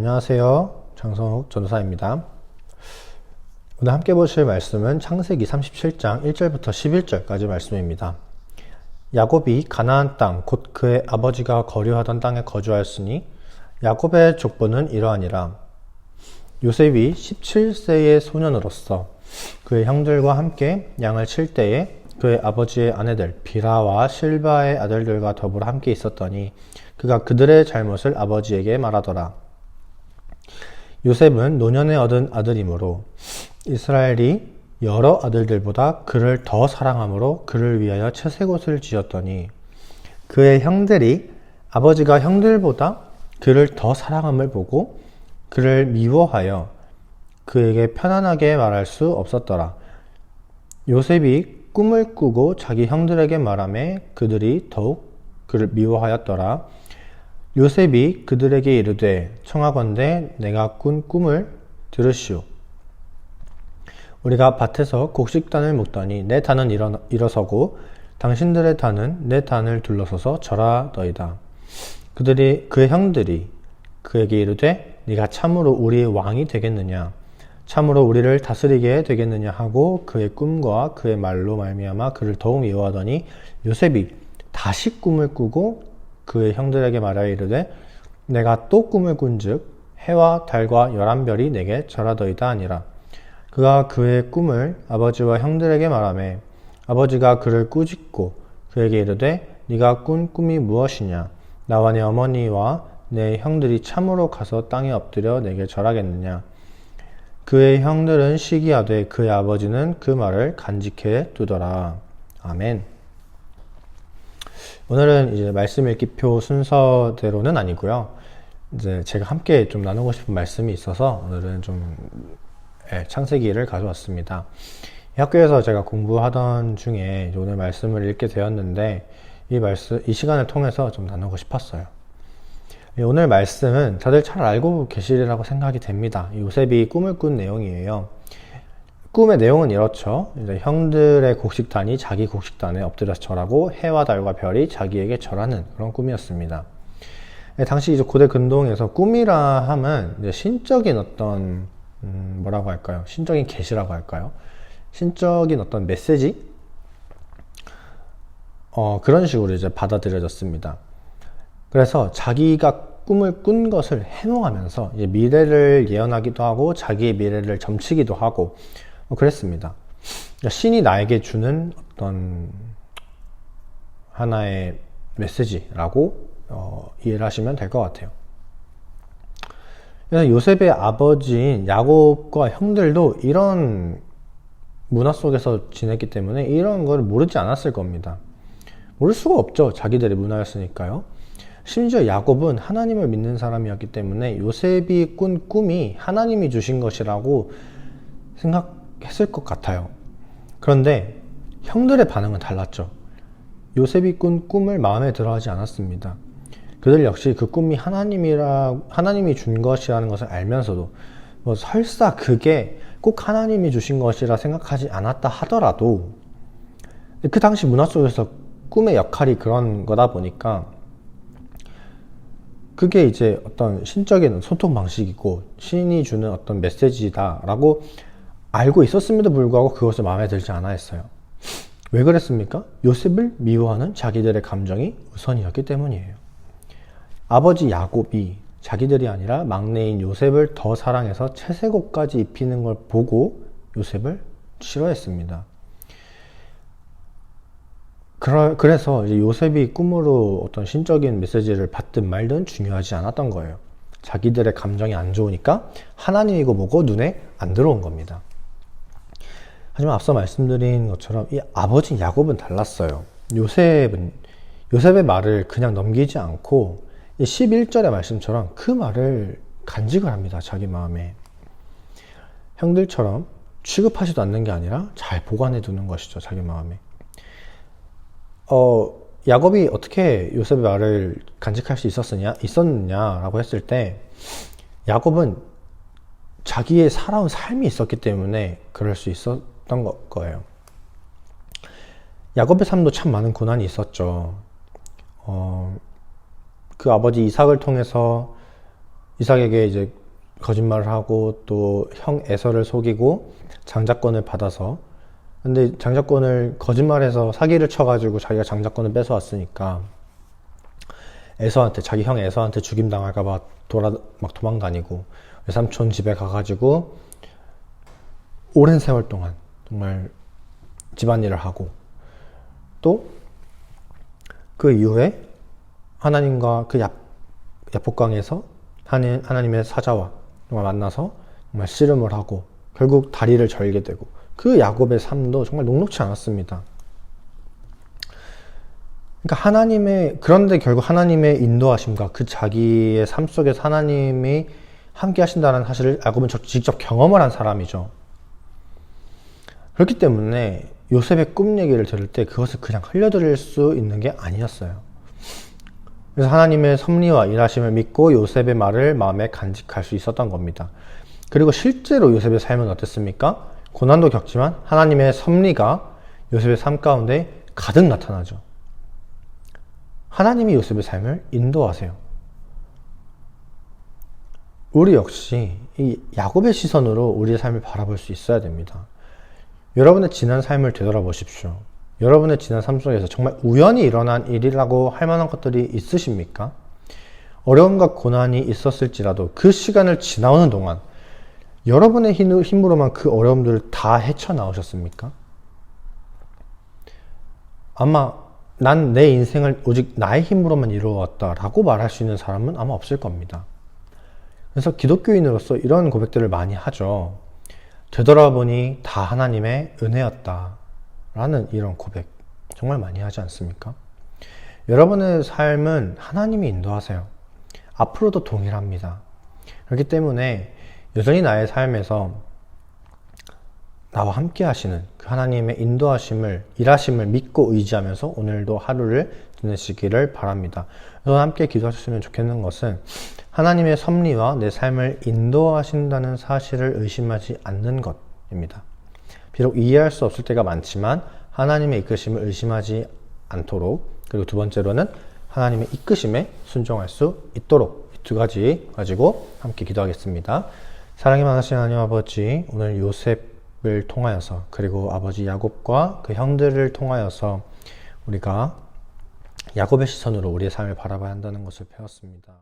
안녕하세요. 장성욱 전도사입니다. 오늘 함께 보실 말씀은 창세기 37장 1절부터 11절까지 말씀입니다. 야곱이 가나안 땅, 곧 그의 아버지가 거류하던 땅에 거주하였으니 야곱의 족보는 이러하니라. 요셉이 17세의 소년으로서 그의 형들과 함께 양을 칠 때에 그의 아버지의 아내들 비라와 실바의 아들들과 더불어 함께 있었더니 그가 그들의 잘못을 아버지에게 말하더라. 요셉은 노년에 얻은 아들이므로 이스라엘이 여러 아들들보다 그를 더 사랑함으로 그를 위하여 채색옷을 지었더니 그의 형들이 아버지가 형들보다 그를 더 사랑함을 보고 그를 미워하여 그에게 편안하게 말할 수 없었더라. 요셉이 꿈을 꾸고 자기 형들에게 말하매 그들이 더욱 그를 미워하였더라. 요셉이 그들에게 이르되 청하건대 내가 꾼 꿈을 들으시오. 우리가 밭에서 곡식단을 묶더니 내 단은 일어서고 당신들의 단은 내 단을 둘러서서 절하더이다. 그의 형들이 그에게 이르되 네가 참으로 우리의 왕이 되겠느냐, 참으로 우리를 다스리게 되겠느냐 하고 그의 꿈과 그의 말로 말미암아 그를 더욱 미워하더니 요셉이 다시 꿈을 꾸고 그의 형들에게 말하여 이르되 내가 또 꿈을 꾼즉 해와 달과 11별이 내게 절하더이다 하니라. 그가 그의 꿈을 아버지와 형들에게 말하매 아버지가 그를 꾸짖고 그에게 이르되 네가 꾼 꿈이 무엇이냐, 나와 내 어머니와 내 형들이 참으로 가서 땅에 엎드려 내게 절하겠느냐. 그의 형들은 시기하되 그의 아버지는 그 말을 간직해 두더라. 아멘. 오늘은 이제 말씀 읽기표 순서대로는 아니고요. 이제 제가 함께 좀 나누고 싶은 말씀이 있어서 오늘은 좀 창세기를 가져왔습니다. 학교에서 제가 공부하던 중에 오늘 말씀을 읽게 되었는데 이 시간을 통해서 좀 나누고 싶었어요. 오늘 말씀은 다들 잘 알고 계시리라고 생각이 됩니다. 요셉이 꿈을 꾼 내용이에요. 꿈의 내용은 이렇죠. 이제 형들의 곡식단이 자기 곡식단에 엎드려서 절하고 해와 달과 별이 자기에게 절하는 그런 꿈이었습니다. 당시 이제 고대 근동에서 꿈이라 함은 이제 신적인 어떤 뭐라고 할까요? 신적인 계시라고 할까요? 신적인 어떤 메시지? 그런 식으로 이제 받아들여졌습니다. 그래서 자기가 꿈을 꾼 것을 해몽하면서 이제 미래를 예언하기도 하고 자기의 미래를 점치기도 하고 그랬습니다. 신이 나에게 주는 어떤 하나의 메시지라고 이해를 하시면 될 것 같아요. 그래서 요셉의 아버지인 야곱과 형들도 이런 문화 속에서 지냈기 때문에 이런 걸 모르지 않았을 겁니다. 모를 수가 없죠. 자기들의 문화였으니까요. 심지어 야곱은 하나님을 믿는 사람이었기 때문에 요셉이 꾼 꿈이 하나님이 주신 것이라고 생각했을 것 같아요. 그런데 형들의 반응은 달랐죠. 요셉이 꾼 꿈을 마음에 들어하지 않았습니다. 그들 역시 그 꿈이 하나님이 준 것이라는 것을 알면서도 설사 그게 꼭 하나님이 주신 것이라 생각하지 않았다 하더라도 그 당시 문화 속에서 꿈의 역할이 그런 거다 보니까 그게 이제 어떤 신적인 소통 방식이고 신이 주는 어떤 메시지다라고 알고 있었음에도 불구하고 그것을 마음에 들지 않아 했어요. 왜 그랬습니까? 요셉을 미워하는 자기들의 감정이 우선이었기 때문이에요. 아버지 야곱이 자기들이 아니라 막내인 요셉을 더 사랑해서 채색옷까지 입히는 걸 보고 요셉을 싫어했습니다. 그래서 이제 요셉이 꿈으로 어떤 신적인 메시지를 받든 말든 중요하지 않았던 거예요. 자기들의 감정이 안 좋으니까 하나님이고 뭐고 눈에 안 들어온 겁니다. 하지만 앞서 말씀드린 것처럼 이 아버지 야곱은 달랐어요. 요셉의 말을 그냥 넘기지 않고 11절의 말씀처럼 그 말을 간직을 합니다. 자기 마음에. 형들처럼 취급하지도 않는 게 아니라 잘 보관해 두는 것이죠. 자기 마음에. 야곱이 어떻게 요셉의 말을 간직할 수 있었느냐라고 했을 때 야곱은 자기의 살아온 삶이 있었기 때문에 그럴 수 있었던 거예요. 야곱의 삶도 참 많은 고난이 있었죠. 그 아버지 이삭을 통해서 이삭에게 이제 거짓말을 하고 또 형 에서를 속이고 장자권을 받아서, 근데 장자권을 거짓말해서 사기를 쳐가지고 자기가 장자권을 뺏어왔으니까 에서한테, 자기 형 에서한테 죽임 당할까봐 막 도망다니고, 외삼촌 집에 가가지고 오랜 세월 동안 정말 집안일을 하고, 또 그 이후에 하나님과 그 야복강에서 하나님의 사자와 정말 만나서 정말 씨름을 하고 결국 다리를 절게 되고, 그 야곱의 삶도 정말 녹록지 않았습니다. 그러니까 그런데 결국 하나님의 인도하심과 그 자기의 삶 속에서 하나님이 함께 하신다는 사실을 야곱은 직접 경험을 한 사람이죠. 그렇기 때문에 요셉의 꿈 얘기를 들을 때 그것을 그냥 흘려드릴 수 있는 게 아니었어요. 그래서 하나님의 섭리와 일하심을 믿고 요셉의 말을 마음에 간직할 수 있었던 겁니다. 그리고 실제로 요셉의 삶은 어땠습니까? 고난도 겪지만 하나님의 섭리가 요셉의 삶 가운데 가득 나타나죠. 하나님이 요셉의 삶을 인도하세요. 우리 역시 이 야곱의 시선으로 우리의 삶을 바라볼 수 있어야 됩니다. 여러분의 지난 삶을 되돌아보십시오. 여러분의 지난 삶 속에서 정말 우연히 일어난 일이라고 할 만한 것들이 있으십니까? 어려움과 고난이 있었을지라도 그 시간을 지나오는 동안 여러분의 힘으로만 그 어려움들을 다 헤쳐나오셨습니까? 아마 난 내 인생을 오직 나의 힘으로만 이루어왔다라고 말할 수 있는 사람은 아마 없을 겁니다. 그래서 기독교인으로서 이런 고백들을 많이 하죠. 되돌아보니 다 하나님의 은혜였다 라는 이런 고백 정말 많이 하지 않습니까? 여러분의 삶은 하나님이 인도하세요. 앞으로도 동일합니다. 그렇기 때문에 여전히 나의 삶에서 나와 함께 하시는 그 하나님의 인도하심을, 일하심을 믿고 의지하면서 오늘도 하루를 지내시기를 바랍니다. 그래서 함께 기도하셨으면 좋겠는 것은 하나님의 섭리와 내 삶을 인도하신다는 사실을 의심하지 않는 것입니다. 비록 이해할 수 없을 때가 많지만 하나님의 이끄심을 의심하지 않도록, 그리고 두 번째로는 하나님의 이끄심에 순종할 수 있도록, 이 두 가지 가지고 함께 기도하겠습니다. 사랑이 많으신 하나님 아버지, 오늘 요셉을 통하여서, 그리고 아버지 야곱과 그 형들을 통하여서 우리가 야곱의 시선으로 우리의 삶을 바라봐야 한다는 것을 배웠습니다.